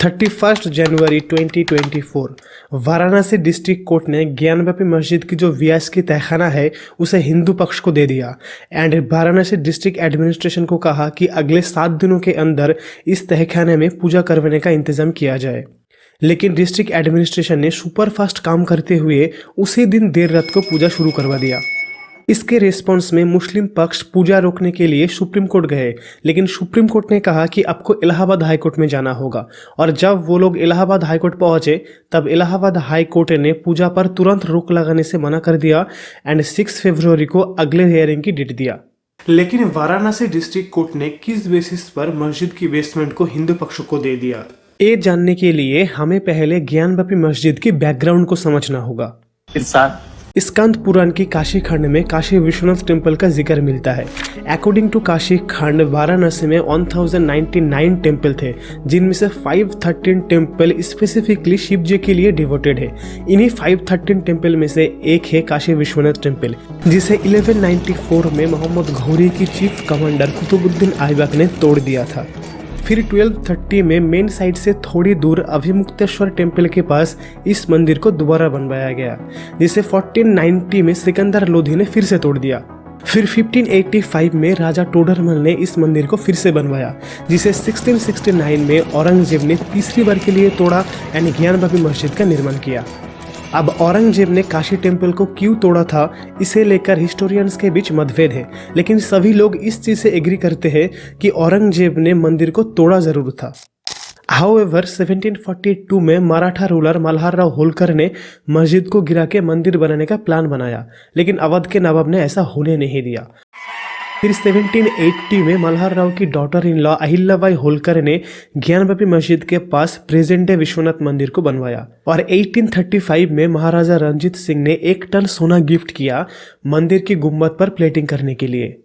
31 जनवरी 2024 Varanasi district court ने ज्ञानव्यापी मस्जिद की जो व्यास की तहखाना है उसे हिंदू पक्ष को दे दिया एंड वाराणसी डिस्ट्रिक्ट एडमिनिस्ट्रेशन को कहा कि अगले 7 दिनों के अंदर इस तहखाने में पूजा करवाने का इंतजाम किया जाए। लेकिन डिस्ट्रिक्ट एडमिनिस्ट्रेशन ने सुपरफास्ट काम करते हुए उसी दिन देर रात को पूजा शुरू करवा दिया। इसके रिस्पॉन्स में मुस्लिम पक्ष पूजा रोकने के लिए सुप्रीम कोर्ट गए, लेकिन सुप्रीम कोर्ट ने कहा कि आपको इलाहाबाद हाई कोर्ट में जाना होगा। और जब वो लोग इलाहाबाद हाई कोर्ट पहुंचे तब इलाहाबाद हाई कोर्ट ने पूजा पर तुरंत रोक लगाने से मना कर दिया एंड 6 फरवरी को अगले हियरिंग की डेट दिया। लेकिन वाराणसी डिस्ट्रिक्ट कोर्ट ने किस बेसिस पर मस्जिद की बेसमेंट को हिंदू पक्ष को दे दिया, ये जानने के लिए हमें पहले ज्ञानव्यापी मस्जिद की बैकग्राउंड को समझना होगा। स्कंद पुराण की काशी खंड में काशी विश्वनाथ टेम्पल का जिक्र मिलता है। अकॉर्डिंग टू काशी खंड वाराणसी में 1099 टेम्पल थे, जिनमें से 513 टेम्पल स्पेसिफिकली शिव जी के लिए डिवोटेड है। इन्हीं 513 टेम्पल में से एक है काशी विश्वनाथ टेम्पल, जिसे 1194 में मोहम्मद घौरी की चीफ कमांडर कुतुबुद्दीन ऐबक ने तोड़ दिया था। फिर 1230 में मेन साइड से थोड़ी दूर अभिमुक्तेश्वर टेम्पल के पास इस मंदिर को दोबारा बनवाया गया, जिसे 1490 में सिकंदर लोधी ने फिर से तोड़ दिया। फिर 1585 में राजा टोडरमल ने इस मंदिर को फिर से बनवाया, जिसे 1669 में औरंगजेब ने तीसरी बार के लिए तोड़ा एंड ज्ञानव्यापी मस्जिद का निर्माण किया। अब औरंगजेब ने काशी टेम्पल को क्यों तोड़ा था, इसे लेकर हिस्टोरियंस के बीच मतभेद है, लेकिन सभी लोग इस चीज से एग्री करते हैं कि औरंगजेब ने मंदिर को तोड़ा जरूर था। हाउएवर 1742 में मराठा रूलर मल्हार राव होलकर ने मस्जिद को गिरा के मंदिर बनाने का प्लान बनाया, लेकिन अवध के नवाब ने ऐसा होने नहीं दिया। फिर 1780 में मल्हार राव की daughter in law Ahilyabai Holkar ने ज्ञानव्यापी मस्जिद के पास प्रेजेंट डे विश्वनाथ मंदिर को बनवाया। और 1835 में महाराजा रणजीत सिंह ने 1 टन सोना गिफ्ट किया मंदिर की गुम्बद पर प्लेटिंग करने के लिए।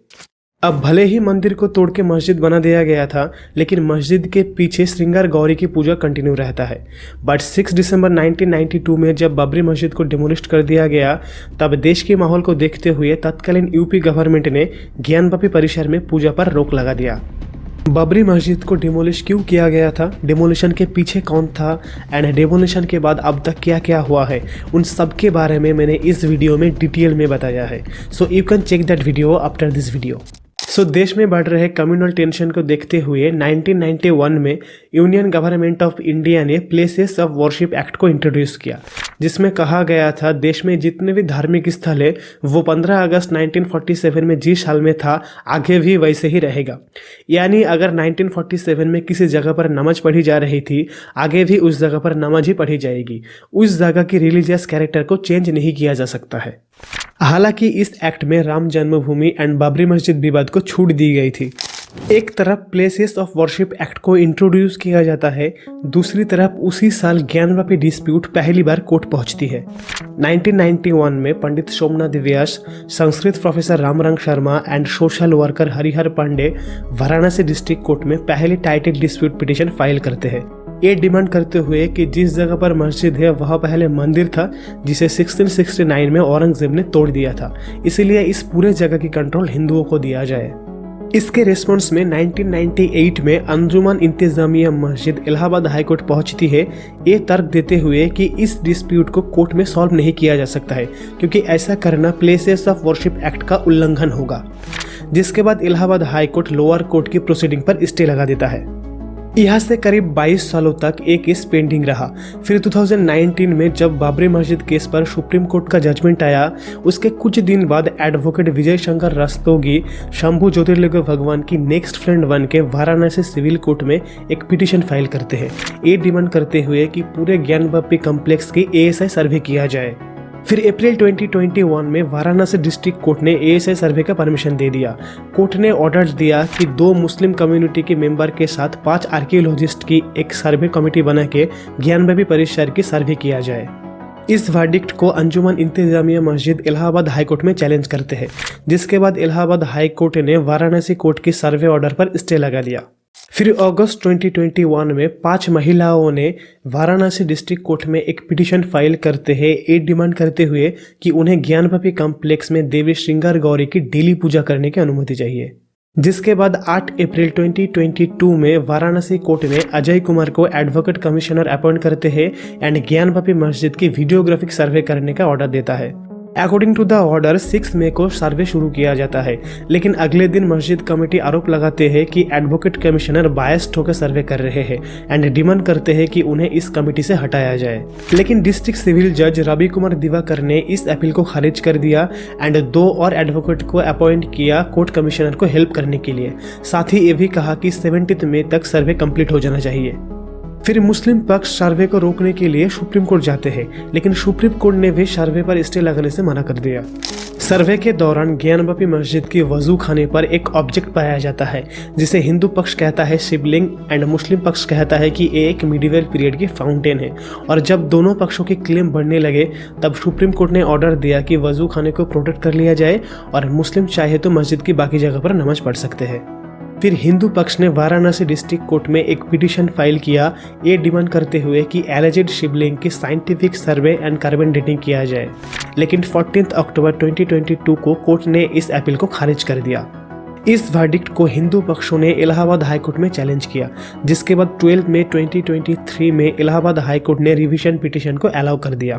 अब भले ही मंदिर को तोड़ के मस्जिद बना दिया गया था, लेकिन मस्जिद के पीछे श्रृंगार गौरी की पूजा कंटिन्यू रहता है। बट 6 दिसंबर 1992 में जब बाबरी मस्जिद को डिमोलिश कर दिया गया, तब देश के माहौल को देखते हुए तत्कालीन यूपी गवर्नमेंट ने ज्ञानव्यापी परिसर में पूजा पर रोक लगा दिया। बाबरी मस्जिद को डिमोलिश क्यों किया गया था, डिमोलिशन के पीछे कौन था एंड डिमोलिशन के बाद अब तक क्या क्या हुआ है, उन सब के बारे में मैंने इस वीडियो में डिटेल में बताया है। So you can check that video after this video. देश में बढ़ रहे कम्युनल टेंशन को देखते हुए 1991 में यूनियन गवर्नमेंट ऑफ इंडिया ने प्लेसेस ऑफ वर्शिप एक्ट को इंट्रोड्यूस किया, जिसमें कहा गया था देश में जितने भी धार्मिक स्थल है वो 15 अगस्त 1947 में जिस साल में था आगे भी वैसे ही रहेगा। यानी अगर 1947 में किसी जगह पर नमाज पढ़ी जा रही थी, आगे भी उस जगह पर नमाज ही पढ़ी जाएगी। उस जगह की रिलीजियस कैरेक्टर को चेंज नहीं किया जा सकता है। हालांकि इस एक्ट में राम जन्मभूमि एंड बाबरी मस्जिद विवाद को छूट दी गई थी। एक तरफ प्लेसेस ऑफ वर्शिप एक्ट को इंट्रोड्यूस किया जाता है, दूसरी तरफ उसी साल ज्ञानव्यापी डिस्प्यूट पहली बार कोर्ट पहुंचती है। 1991 में Pandit Somnath Vyas, Sanskrit professor Ramrang Sharma and social worker Harihar Pandey Varanasi district court में पहली टाइटल डिस्प्यूट पिटीशन फाइल करते हैं, ये डिमांड करते हुए कि जिस जगह पर मस्जिद है वह पहले मंदिर था, जिसे 1669 में औरंगजेब ने तोड़ दिया था, इसीलिए इस पूरे जगह की कंट्रोल हिंदुओं को दिया जाए। इसके रिस्पॉन्स में 1998 में अंजुमन इंतजामिया मस्जिद इलाहाबाद हाई कोर्ट पहुंचती है, ये तर्क देते हुए कि इस डिस्प्यूट को कोर्ट में सॉल्व नहीं किया जा सकता है, क्योंकि ऐसा करना प्लेसेस ऑफ वर्शिप एक्ट का उल्लंघन होगा। जिसके बाद Allahabad high court lower court की प्रोसीडिंग पर स्टे लगा देता है। यहाँ से करीब 22 सालों तक एक केस पेंडिंग रहा। फिर 2019 में जब बाबरी मस्जिद केस पर सुप्रीम कोर्ट का जजमेंट आया, उसके कुछ दिन बाद एडवोकेट विजय शंकर रस्तोगी शंभू ज्योतिर्लिंग भगवान की नेक्स्ट फ्रेंड बन के वाराणसी सिविल कोर्ट में एक पिटीशन फाइल करते हैं, ये डिमांड करते हुए कि पूरे ज्ञानव्यापी कॉम्प्लेक्स की ASI सर्वे किया जाए। फिर अप्रैल 2021 में वाराणसी डिस्ट्रिक्ट कोर्ट ने ASI सर्वे का परमिशन दे दिया। कोर्ट ने ऑर्डर दिया कि 2 मुस्लिम कम्युनिटी के मेंबर के साथ 5 आर्कियोलॉजिस्ट की एक सर्वे कमेटी बना के ज्ञानव्यापी परिसर की सर्वे किया जाए। इस वर्डिक्ट को अंजुमन इंतजामिया मस्जिद इलाहाबाद हाई कोर्ट में चैलेंज करते हैं, जिसके बाद इलाहाबाद हाई कोर्ट ने वाराणसी कोर्ट की सर्वे ऑर्डर पर स्टे लगा दिया। फिर अगस्त 2021 में 5 महिलाओं ने वाराणसी डिस्ट्रिक्ट कोर्ट में एक पिटीशन फाइल करते हैं, ये डिमांड करते हुए कि उन्हें ज्ञानव्यापी कॉम्प्लेक्स में देवी श्रृंगार गौरी की डेली पूजा करने की अनुमति चाहिए। जिसके बाद 8 अप्रैल 2022 में वाराणसी कोर्ट ने अजय कुमार को एडवोकेट कमिश्नर अपॉइंट करते हैं एंड ज्ञानवापी मस्जिद की वीडियोग्राफिक सर्वे करने का ऑर्डर देता है। अकॉर्डिंग टू द ऑर्डर 6 मई को सर्वे शुरू किया जाता है, लेकिन अगले दिन मस्जिद कमेटी आरोप लगाते हैं कि एडवोकेट कमिश्नर बायस्ड होकर सर्वे कर रहे हैं एंड डिमांड करते हैं कि उन्हें इस कमेटी से हटाया जाए। लेकिन डिस्ट्रिक्ट सिविल जज रवि कुमार दिवाकर ने इस अपील को खारिज कर दिया एंड 2 और एडवोकेट को अपॉइंट किया कोर्ट कमिश्नर को हेल्प करने के लिए। साथ ही ये भी कहा कि 17 मई तक सर्वे कंप्लीट हो जाना चाहिए। फिर मुस्लिम पक्ष सर्वे को रोकने के लिए सुप्रीम कोर्ट जाते हैं, लेकिन सुप्रीम कोर्ट ने भी सर्वे पर स्टे लगाने से मना कर दिया। सर्वे के दौरान ज्ञानवापी मस्जिद की वजू खाने पर एक ऑब्जेक्ट पाया जाता है जिसे हिंदू पक्ष कहता है शिवलिंग एंड मुस्लिम पक्ष कहता है कि ये एक मिडिवल पीरियड की फाउंटेन है। और जब दोनों पक्षों के क्लेम बढ़ने लगे तब सुप्रीम कोर्ट ने ऑर्डर दिया कि वजू खाने को प्रोटेक्ट कर लिया जाए और मुस्लिम चाहे तो मस्जिद की बाकी जगह पर नमाज पढ़ सकते हैं। फिर हिंदू पक्ष ने वाराणसी डिस्ट्रिक्ट कोर्ट में एक पिटीशन फाइल किया, ये डिमांड करते हुए कि एलिजेड शिवलिंग की scientific survey and carbon dating किया जाए। लेकिन 14 अक्टूबर 2022 को कोर्ट ने इस अपील को खारिज कर दिया। इस वर्डिक्ट को हिंदू पक्षों ने इलाहाबाद हाईकोर्ट में चैलेंज किया, जिसके बाद 12 मई 2023 में इलाहाबाद हाईकोर्ट ने रिविजन पिटीशन को अलाउ कर दिया।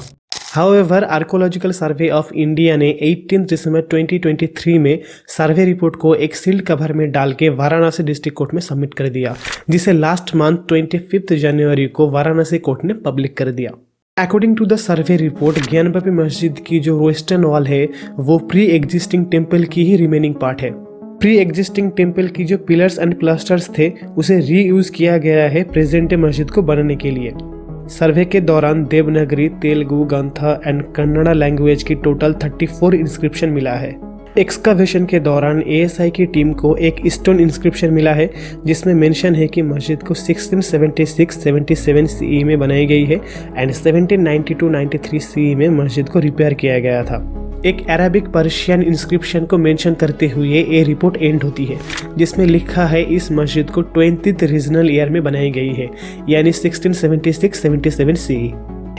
However archaeological survey of India ने 18 दिसंबर 2023 में सर्वे रिपोर्ट को एक सील्ड कवर में डाल के वाराणसी डिस्ट्रिक्ट कोर्ट में सबमिट कर दिया, जिसे लास्ट मंथ 25 जनवरी को वाराणसी कोर्ट ने पब्लिक कर दिया। According to the survey report, Gyanvapi Masjid की जो वेस्टर्न वॉल है वो प्री एग्जिस्टिंग टेम्पल की ही रिमेनिंग पार्ट है। प्री एग्जिस्टिंग टेम्पल की जो पिलर्स एंड प्लास्टर्स थे उसे रीयूज किया गया है प्रेजेंट मस्जिद को बनाने के लिए। सर्वे के दौरान देवनागरी, तेलुगु, गंथा एंड कन्नड़ा लैंग्वेज की टोटल 34 इंस्क्रिप्शन मिला है। एक्सकवेशन के दौरान एएसआई की टीम को एक स्टोन इंस्क्रिप्शन मिला है जिसमें मेंशन है कि मस्जिद को 1676-77 सीई में बनाई गई है एंड 1792-93 सीई में मस्जिद को रिपेयर किया गया था। एक अरबिक पर्शियन इंस्क्रिप्शन को मेंशन करते हुए ये रिपोर्ट एंड होती है, जिसमें लिखा है इस मस्जिद को 20th रीजनल ईयर में बनाई गई है, यानी 1676-77 CE।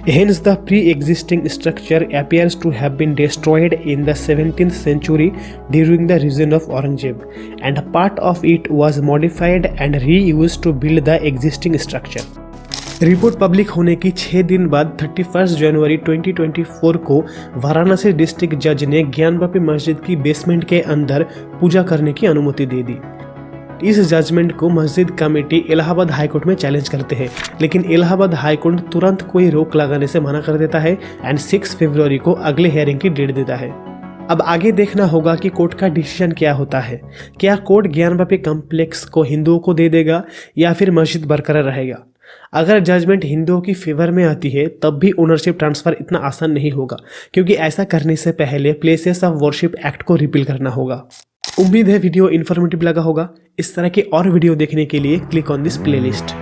Hence the pre-existing structure appears to have been destroyed in the 17th century during the reign of Aurangzeb, and part of it was modified and reused to build the existing structure. Report public होने की 6 दिन बाद 31 जनवरी 2024 को Varanasi district जज ने ज्ञानवापी मस्जिद की basement के अंदर पूजा करने की अनुमति दे दी। इस जजमेंट को मस्जिद कमेटी इलाहाबाद हाईकोर्ट में चैलेंज करते हैं, लेकिन इलाहाबाद हाईकोर्ट तुरंत कोई रोक लगाने से मना कर देता है एंड 6 फरवरी को अगले हियरिंग की डेट देता है। अब आगे देखना होगा कि कोर्ट का डिसीजन क्या होता है। क्या कोर्ट ज्ञानवापी कॉम्प्लेक्स को हिंदुओं को दे देगा या फिर मस्जिद बरकरार रहेगा। अगर जजमेंट हिंदुओं की फेवर में आती है तब भी ओनरशिप ट्रांसफर इतना आसान नहीं होगा, क्योंकि ऐसा करने से पहले प्लेसेस ऑफ वर्शिप एक्ट को रिपील करना होगा। उम्मीद है वीडियो इन्फॉर्मेटिव लगा होगा। इस तरह के और वीडियो देखने के लिए क्लिक ऑन दिस प्लेलिस्ट।